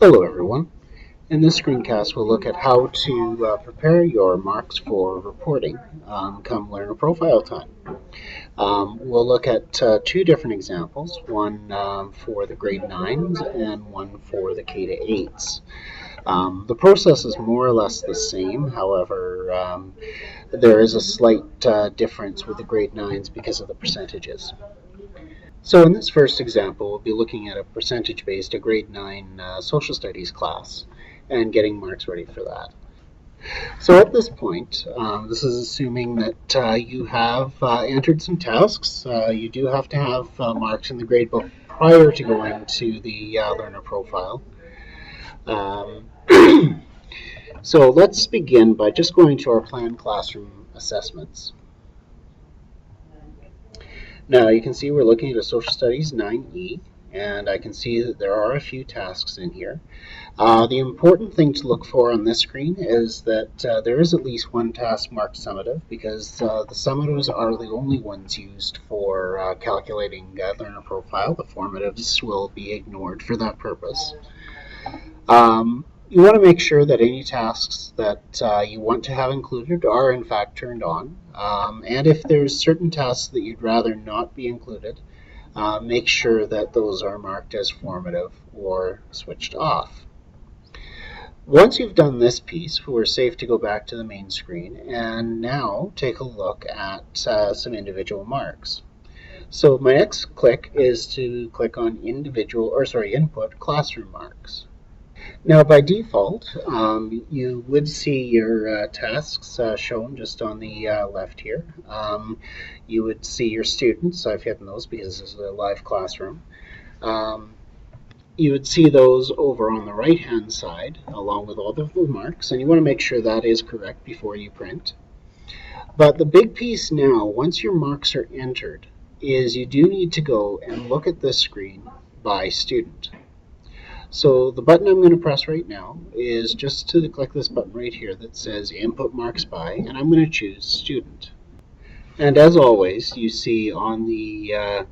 Hello everyone. In this screencast we'll look at how to prepare your marks for reporting come learner profile time. We'll look at two different examples, one for the grade 9s and one for the K to 8s. The process is more or less the same, however there is a slight difference with the grade 9s because of the percentages. So in this first example, we'll be looking at a percentage-based, a grade 9 social studies class and getting marks ready for that. So at this point, this is assuming that you have entered some tasks. You do have to have marks in the gradebook prior to going to the learner profile. So let's begin by just going to our planned classroom assessments. Now you can see we're looking at a Social Studies 9E, and I can see that there are a few tasks in here. The important thing to look for on this screen is that there is at least one task marked summative, because the summatives are the only ones used for calculating learner profile. The formatives will be ignored for that purpose. You want to make sure that any tasks that you want to have included are in fact turned on. And if there's certain tasks that you'd rather not be included, make sure that those are marked as formative or switched off. Once you've done this piece, we're safe to go back to the main screen and now take a look at some individual marks. So my next click is to click on input classroom marks. Now by default, you would see your tasks shown just on the left here. You would see your students. I've hidden those because this is a live classroom. You would see those over on the right hand side along with all the marks, and you want to make sure that is correct before you print. But the big piece now, once your marks are entered, is you do need to go and look at this screen by student. So the button I'm going to press right now is just to click this button right here that says Input Marks By, and I'm going to choose Student. And as always, you see on the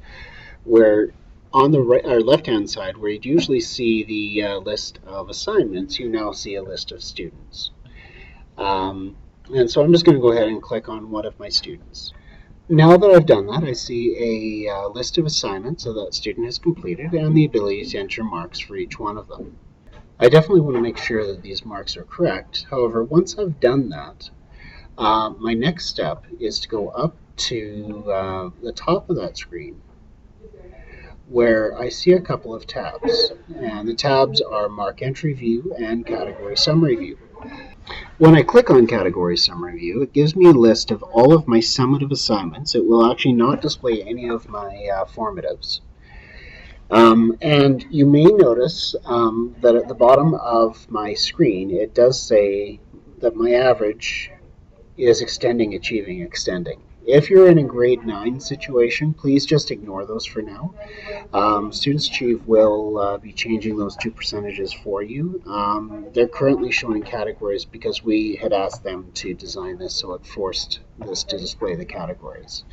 left-hand side, where you'd usually see the list of assignments, you now see a list of students. And so I'm just going to go ahead and click on one of my students. Now that I've done that, I see a list of assignments that student has completed and the ability to enter marks for each one of them. I definitely want to make sure that these marks are correct. However, once I've done that, my next step is to go up to the top of that screen where I see a couple of tabs. And the tabs are Mark Entry View and Category Summary View. When I click on Category Summary View, it gives me a list of all of my summative assignments. It will actually not display any of my formatives. And you may notice that at the bottom of my screen, it does say that my average is extending, achieving, extending. If you're in a grade 9 situation, please just ignore those for now. Students Achieve will be changing those two percentages for you. They're currently showing categories because we had asked them to design this, so it forced this to display the categories.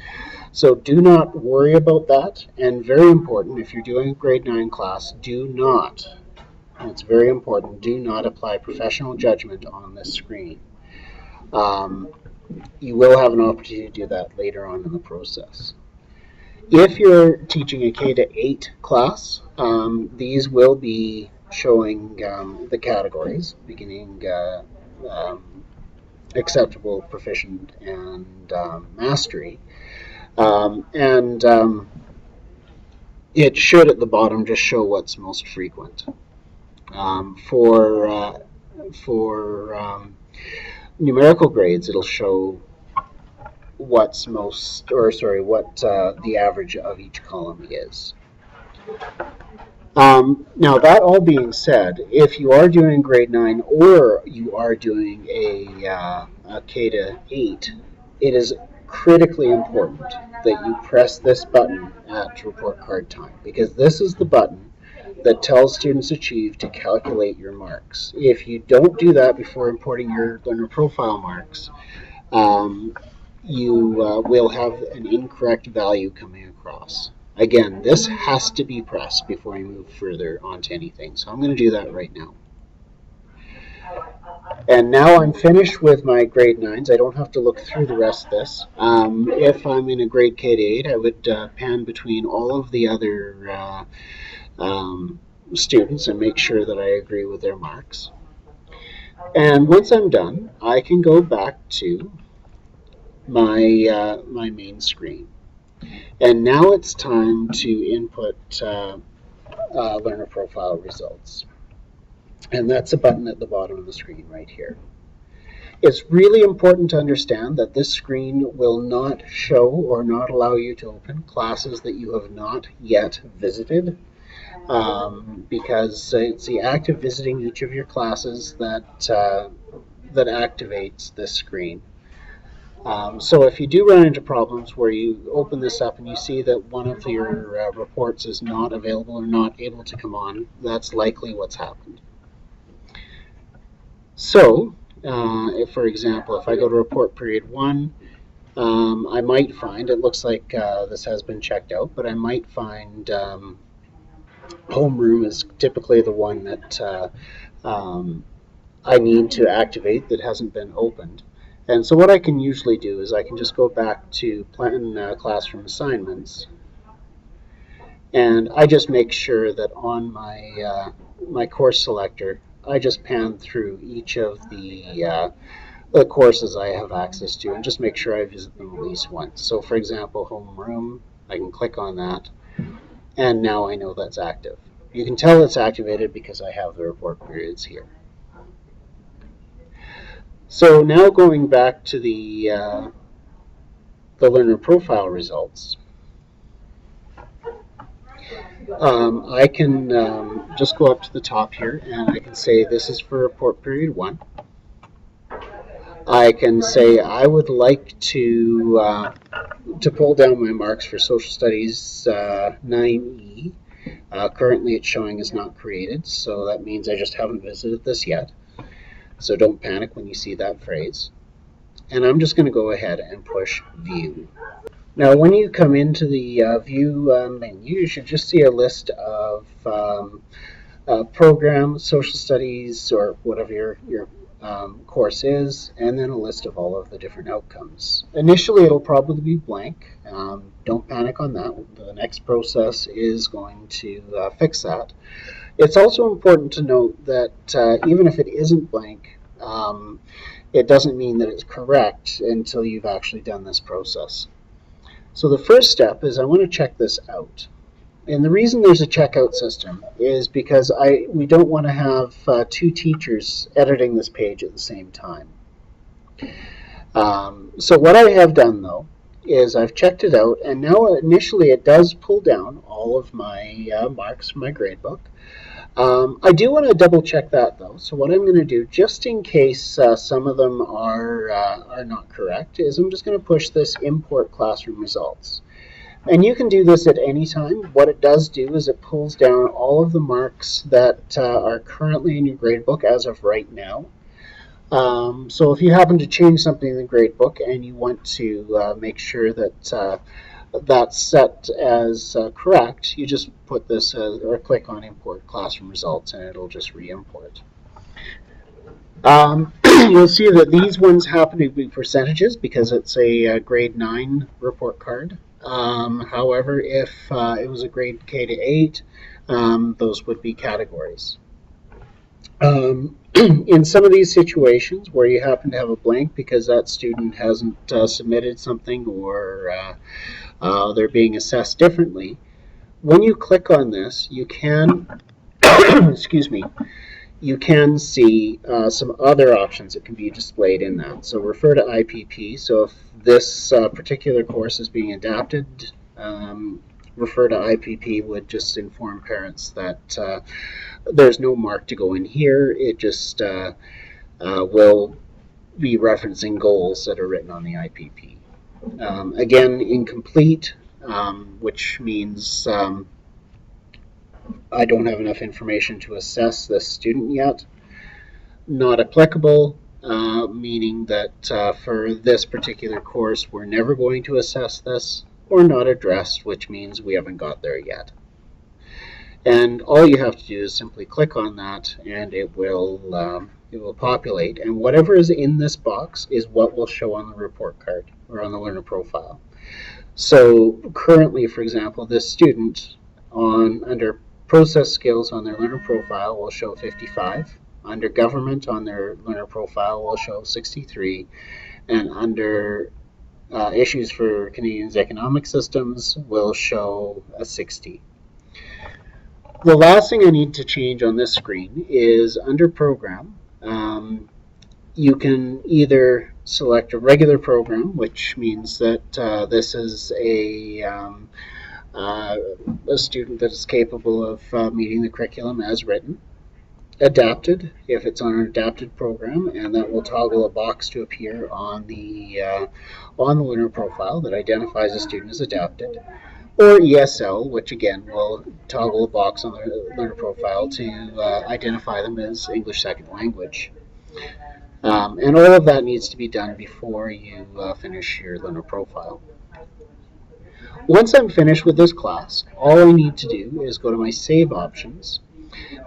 So do not worry about that, and very important, if you're doing a grade 9 class, do not, and it's very important, do not apply professional judgment on this screen. You will have an opportunity to do that later on in the process. If you're teaching a K to 8 class, these will be showing the categories, beginning, acceptable, proficient, and mastery. It should at the bottom just show what's most frequent. For numerical grades, it'll show what the average of each column is. Now that all being said, if you are doing grade 9 or you are doing a K to 8, it is critically important that you press this button at report card time, because this is the button that tells Students Achieve to calculate your marks. If you don't do that before importing your learner profile marks, you will have an incorrect value coming across. Again, this has to be pressed before you move further onto anything. So I'm going to do that right now. And now I'm finished with my grade 9s. I don't have to look through the rest of this. If I'm in a grade K to 8, I would pan between all of the other students and make sure that I agree with their marks. And once I'm done, I can go back to my main screen. And now it's time to input learner profile results. And that's a button at the bottom of the screen right here. It's really important to understand that this screen will not show or not allow you to open classes that you have not yet visited, because it's the act of visiting each of your classes that activates this screen. So if you do run into problems where you open this up and you see that one of your reports is not available or not able to come on, that's likely what's happened. So, if, for example, if I go to report period 1, I might find, it looks like this has been checked out, but I might find homeroom is typically the one that I need to activate that hasn't been opened. And so what I can usually do is I can just go back to plan classroom assignments, and I just make sure that on my my course selector, I just pan through each of the courses I have access to and just make sure I visit them at least once. So for example, homeroom, I can click on that, and now I know that's active. You can tell it's activated because I have the report periods here. So now going back to the learner profile results, I can just go up to the top here and I can say this is for report period 1. I can say I would like to pull down my marks for social studies 9E. Currently it's showing as not created, so that means I just haven't visited this yet. So don't panic when you see that phrase. And I'm just going to go ahead and push view. Now when you come into the view menu, you should just see a list of program, social studies, or whatever your course is, and then a list of all of the different outcomes. Initially it'll probably be blank. Don't panic on that. The next process is going to fix that. It's also important to note that even if it isn't blank, it doesn't mean that it's correct until you've actually done this process. So the first step is I want to check this out. And the reason there's a checkout system is because we don't want to have two teachers editing this page at the same time. So what I have done though is I've checked it out, and now initially it does pull down all of my marks from my gradebook. I do want to double check that though. So what I'm going to do, just in case some of them are not correct, is I'm just going to push this import classroom results. And you can do this at any time. What it does do is it pulls down all of the marks that are currently in your gradebook as of right now. So if you happen to change something in the gradebook and you want to make sure that that's set as correct, you just put this or click on import classroom results and it'll just re-import. You'll see that these ones happen to be percentages because it's a grade 9 report card. However, if it was a grade K to 8, those would be categories. In some of these situations where you happen to have a blank because that student hasn't submitted something or they're being assessed differently, when you click on this, you can, excuse me, you can see some other options that can be displayed in that. So refer to IPP. So if this particular course is being adapted, refer to IPP would just inform parents that there's no mark to go in here. It just will be referencing goals that are written on the IPP. Again, incomplete, which means I don't have enough information to assess this student yet. Not applicable, meaning that for this particular course, we're never going to assess this. or not addressed, which means we haven't got there yet. And all you have to do is simply click on that, and it will populate. And whatever is in this box is what will show on the report card or on the learner profile. So currently, for example, this student under process skills on their learner profile will show 55. Under government on their learner profile will show 63. And under issues for Canadians' economic systems will show a 60. The last thing I need to change on this screen is under program. You can either select a regular program, which means that this is a student that is capable of meeting the curriculum as written. Adapted, if it's on an adapted program, and that will toggle a box to appear on the learner profile that identifies a student as adapted. Or ESL, which again will toggle a box on the learner profile to identify them as English second language. And all of that needs to be done before you finish your learner profile. Once I'm finished with this class, all I need to do is go to my save options.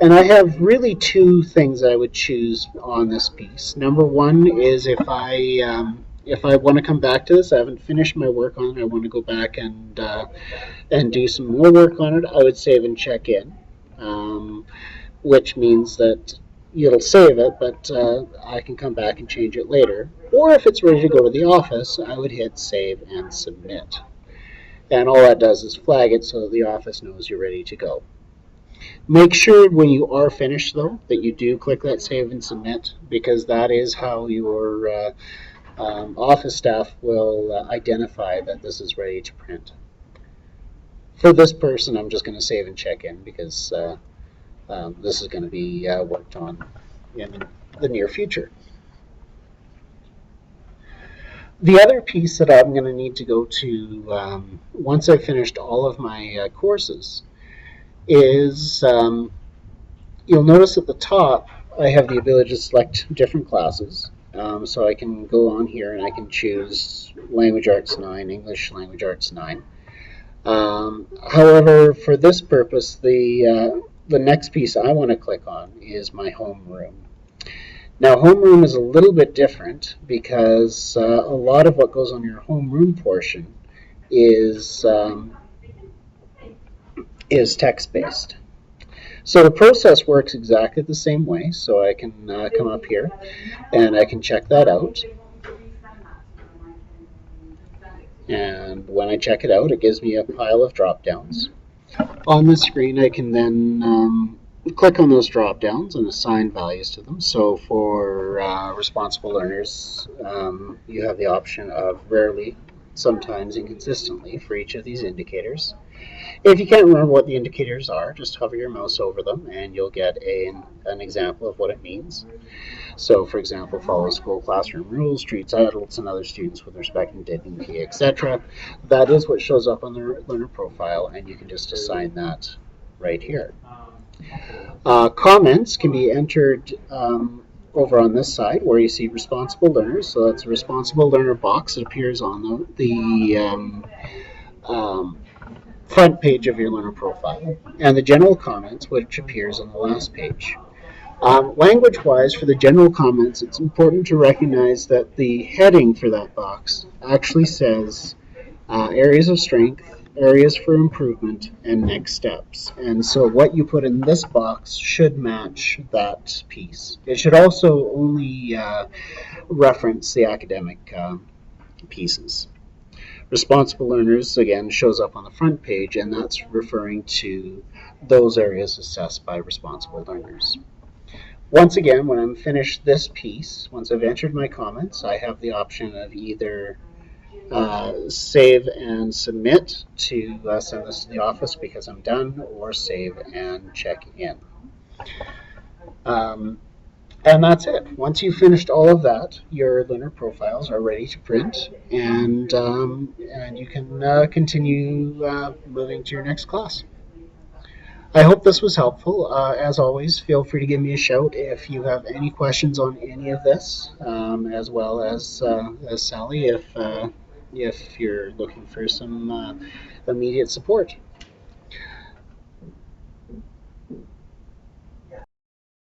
And I have really two things I would choose on this piece. Number one is if I want to come back to this, I haven't finished my work on it, I want to go back and do some more work on it, I would save and check in, which means that you'll save it, but I can come back and change it later. Or if it's ready to go to the office, I would hit save and submit. And all that does is flag it so that the office knows you're ready to go. Make sure when you are finished, though, that you do click that save and submit, because that is how your office staff will identify that this is ready to print. For this person, I'm just going to save and check in because this is going to be worked on in the near future. The other piece that I'm going to need to go to once I've finished all of my courses is you'll notice at the top I have the ability to select different classes. So I can go on here and I can choose Language Arts 9, English Language Arts 9. However, for this purpose, the next piece I want to click on is my homeroom. Now, homeroom is a little bit different because a lot of what goes on your homeroom portion is text-based. So the process works exactly the same way. So I can come up here and I can check that out. And when I check it out, it gives me a pile of drop-downs. On the screen, I can then click on those drop-downs and assign values to them. So for responsible learners, you have the option of rarely, sometimes, inconsistently for each of these indicators. If you can't remember what the indicators are, just hover your mouse over them and you'll get an example of what it means. So, for example, follows school classroom rules, treats adults and other students with respect and dignity, etc. That is what shows up on the learner profile, and you can just assign that right here. Comments can be entered over on this side where you see responsible learners. So that's a responsible learner box that appears on the front page of your learner profile, and the general comments, which appears on the last page. Language-wise, for the general comments, it's important to recognize that the heading for that box actually says areas of strength, areas for improvement, and next steps. And so what you put in this box should match that piece. It should also only reference the academic pieces. Responsible learners, again, shows up on the front page, and that's referring to those areas assessed by responsible learners. Once again, when I'm finished this piece, once I've entered my comments, I have the option of either save and submit to send this to the office because I'm done, or save and check in. And that's it. Once you've finished all of that, your learner profiles are ready to print, and you can continue moving to your next class. I hope this was helpful. As always, feel free to give me a shout if you have any questions on any of this, as well as Sally if you're looking for some immediate support.